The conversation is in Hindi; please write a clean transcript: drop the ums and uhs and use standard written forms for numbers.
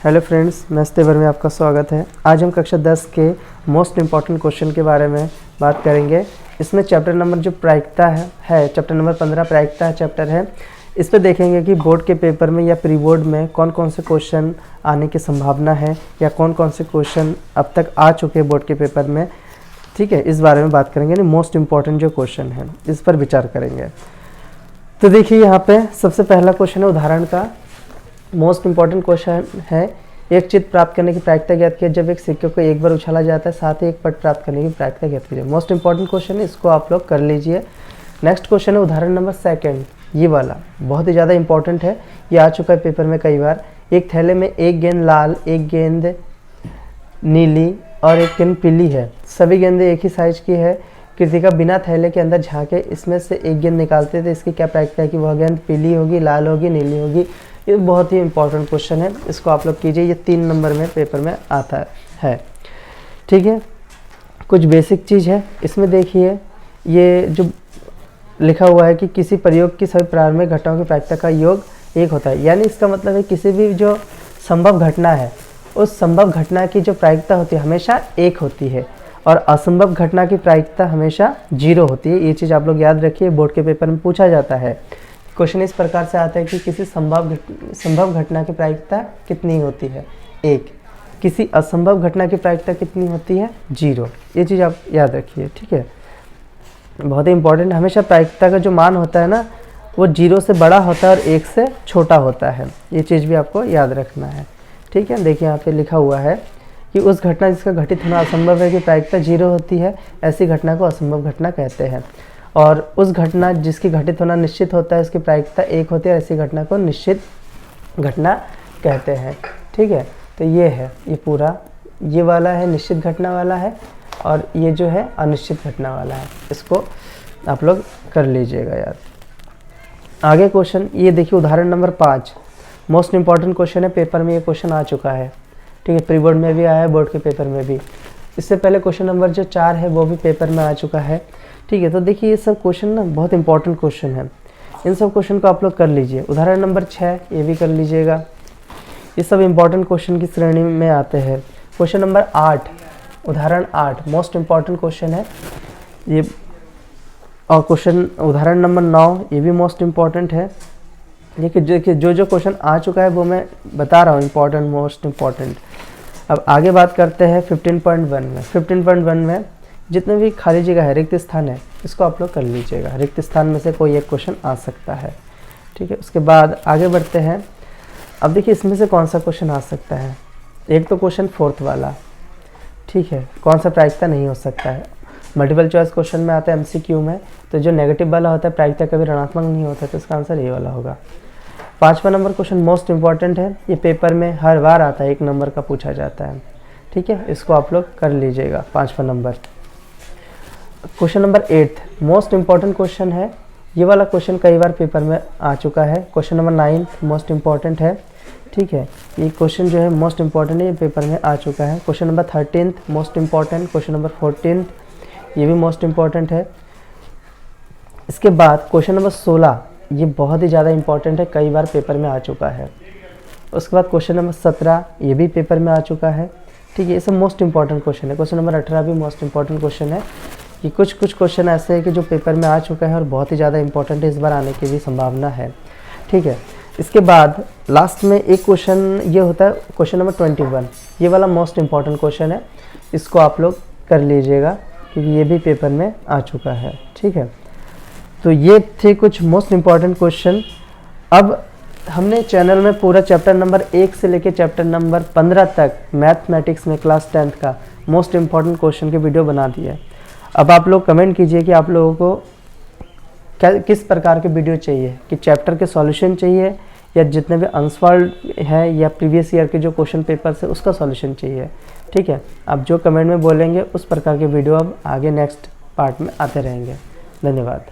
हेलो फ्रेंड्स, नमस्ते भर में आपका स्वागत है। आज हम कक्षा 10 के मोस्ट इम्पॉर्टेंट क्वेश्चन के बारे में बात करेंगे। इसमें चैप्टर नंबर जो प्रायिकता है चैप्टर नंबर 15 प्रायिकता चैप्टर है। इस पर देखेंगे कि बोर्ड के पेपर में या प्री बोर्ड में कौन कौन से क्वेश्चन आने की संभावना है या कौन कौन से क्वेश्चन अब तक आ चुके हैं बोर्ड के पेपर में। ठीक है, इस बारे में बात करेंगे। यानी मोस्ट इम्पॉर्टेंट जो क्वेश्चन है इस पर विचार करेंगे। तो देखिए, यहाँ पे सबसे पहला क्वेश्चन है उदाहरण का। मोस्ट इम्पॉर्टेंट क्वेश्चन है, एक चित्र प्राप्त करने की प्रायिकता ज्ञात कीजिए जब एक सिक्के को एक बार उछाला जाता है, साथ ही एक पट प्राप्त करने की प्रायिकता ज्ञात कीजिए। मोस्ट इम्पॉर्टेंट क्वेश्चन है, इसको आप लोग कर लीजिए। नेक्स्ट क्वेश्चन है उदाहरण नंबर 2। ये वाला बहुत ही ज़्यादा इंपॉर्टेंट है, ये आ चुका है पेपर में कई बार। एक थैले में एक गेंद लाल, एक गेंद नीली और एक गेंद पीली है। सभी गेंदें एक ही साइज की है। कृतिका बिना थैले के अंदर झांके इसमें से एक गेंद निकालते थे, इसकी क्या प्रायिकता है कि वह गेंद पीली होगी, लाल होगी, नीली होगी। ये बहुत ही इंपॉर्टेंट क्वेश्चन है, इसको आप लोग कीजिए। ये 3 नंबर में पेपर में आता है। ठीक है, कुछ बेसिक चीज़ है इसमें। देखिए, ये जो लिखा हुआ है कि किसी प्रयोग की सभी प्रारंभिक घटनाओं की प्रायिकता का योग 1 होता है। यानी इसका मतलब है किसी भी जो संभव घटना है उस संभव घटना की जो प्रायिकता होती है हमेशा 1 होती है और असंभव घटना की प्रायिकता हमेशा 0 होती है। ये चीज़ आप लोग याद रखिए, बोर्ड के पेपर में पूछा जाता है। क्वेश्चन इस प्रकार से आता है कि किसी संभव घटना की प्रायिकता कितनी होती है, 1। किसी असंभव घटना की प्रायिकता कितनी होती है, 0। ये चीज़ आप याद रखिए। ठीक है, बहुत ही इंपॉर्टेंट। हमेशा प्रायिकता का जो मान होता है ना, वो 0 से बड़ा होता है और 1 से छोटा होता है। ये चीज़ भी आपको याद रखना है। ठीक है, देखिए यहाँ पे लिखा हुआ है कि उस घटना जिसका घटित होना असंभव है की प्रायिकता 0 होती है, ऐसी घटना को असंभव घटना कहते हैं। और उस घटना जिसकी घटित होना निश्चित होता है उसकी प्रायिकता 1 होती है, ऐसी घटना को निश्चित घटना कहते हैं। ठीक है, तो ये है, ये पूरा ये वाला है निश्चित घटना वाला है और ये जो है अनिश्चित घटना वाला है। इसको आप लोग कर लीजिएगा यार। आगे क्वेश्चन ये देखिए, उदाहरण नंबर 5 मोस्ट इंपॉर्टेंट क्वेश्चन है। पेपर में ये क्वेश्चन आ चुका है। ठीक है, प्री बोर्ड में भी आया है, बोर्ड के पेपर में भी। इससे पहले क्वेश्चन नंबर जो 4 है वो भी पेपर में आ चुका है। ठीक है, तो देखिए ये सब क्वेश्चन ना बहुत इंपॉर्टेंट क्वेश्चन है। इन सब क्वेश्चन को आप लोग कर लीजिए। उदाहरण नंबर 6 ये भी कर लीजिएगा। ये सब इंपॉर्टेंट क्वेश्चन की श्रेणी में आते हैं। क्वेश्चन नंबर 8 उदाहरण 8 मोस्ट इंपॉर्टेंट क्वेश्चन है ये। और क्वेश्चन उदाहरण नंबर 9 ये भी मोस्ट इम्पॉर्टेंट है। देखिए जो क्वेश्चन आ चुका है वो मैं बता रहा हूँ, इंपॉर्टेंट मोस्ट इम्पॉर्टेंट। अब आगे बात करते हैं 15.1 में। 15.1 में जितने भी खाली जगह है, रिक्त स्थान है, इसको आप लोग कर लीजिएगा। रिक्त स्थान में से कोई एक क्वेश्चन आ सकता है। ठीक है, उसके बाद आगे बढ़ते हैं। अब देखिए इसमें से कौन सा क्वेश्चन आ सकता है। एक तो क्वेश्चन 4th वाला, ठीक है, कौन सा प्रायिकता नहीं हो सकता है। मल्टीपल चॉइस क्वेश्चन में आता है MCQ में, तो जो नेगेटिव वाला होता है प्रायिकता कभी ऋणात्मक नहीं होता, तो इसका आंसर ये वाला होगा। 5वां नंबर क्वेश्चन मोस्ट इंपॉर्टेंट है, ये पेपर में हर बार आता है, 1 नंबर का पूछा जाता है। ठीक है, इसको आप लोग कर लीजिएगा, 5वां नंबर। Question number 8 most important question है। ये वाला क्वेश्चन कई बार पेपर में आ चुका है। क्वेश्चन नंबर 9 मोस्ट इंपॉर्टेंट है। ठीक है, ये क्वेश्चन जो है मोस्ट इंपॉर्टेंट है, ये पेपर में आ चुका है। Question number 13 most important. Question number 14 ये भी मोस्ट इंपॉर्टेंट है। इसके बाद क्वेश्चन नंबर 16 ये बहुत ही ज़्यादा इंपॉर्टेंट है, कई बार पेपर में आ चुका है। उसके बाद क्वेश्चन नंबर 17 ये भी पेपर में आ चुका है। ठीक है, ये सब मोस्ट इंपॉर्टेंट क्वेश्चन है। क्वेश्चन नंबर 18 भी मोस्ट इंपॉर्टेंट क्वेश्चन है। कि कुछ क्वेश्चन ऐसे हैं कि जो पेपर में आ चुका है और बहुत ही ज़्यादा इंपॉर्टेंट है, इस बार आने की भी संभावना है। ठीक है, इसके बाद लास्ट में एक क्वेश्चन ये होता है, क्वेश्चन नंबर 21। ये वाला मोस्ट इंपॉर्टेंट क्वेश्चन है, इसको आप लोग कर लीजिएगा क्योंकि ये भी पेपर में आ चुका है। ठीक है, तो ये थे कुछ मोस्ट इंपॉर्टेंट क्वेश्चन। अब हमने चैनल में पूरा चैप्टर नंबर 1 से लेकर चैप्टर नंबर 15 तक मैथमेटिक्स में क्लास 10th का मोस्ट इंपॉर्टेंट क्वेश्चन के वीडियो बना दिया है। अब आप लोग कमेंट कीजिए कि आप लोगों को किस प्रकार के वीडियो चाहिए, कि चैप्टर के सॉल्यूशन चाहिए या जितने भी अनसॉल्व्ड है या प्रीवियस ईयर के जो क्वेश्चन पेपर से उसका सॉल्यूशन चाहिए। ठीक है, आप जो कमेंट में बोलेंगे उस प्रकार के वीडियो अब आगे नेक्स्ट पार्ट में आते रहेंगे। धन्यवाद।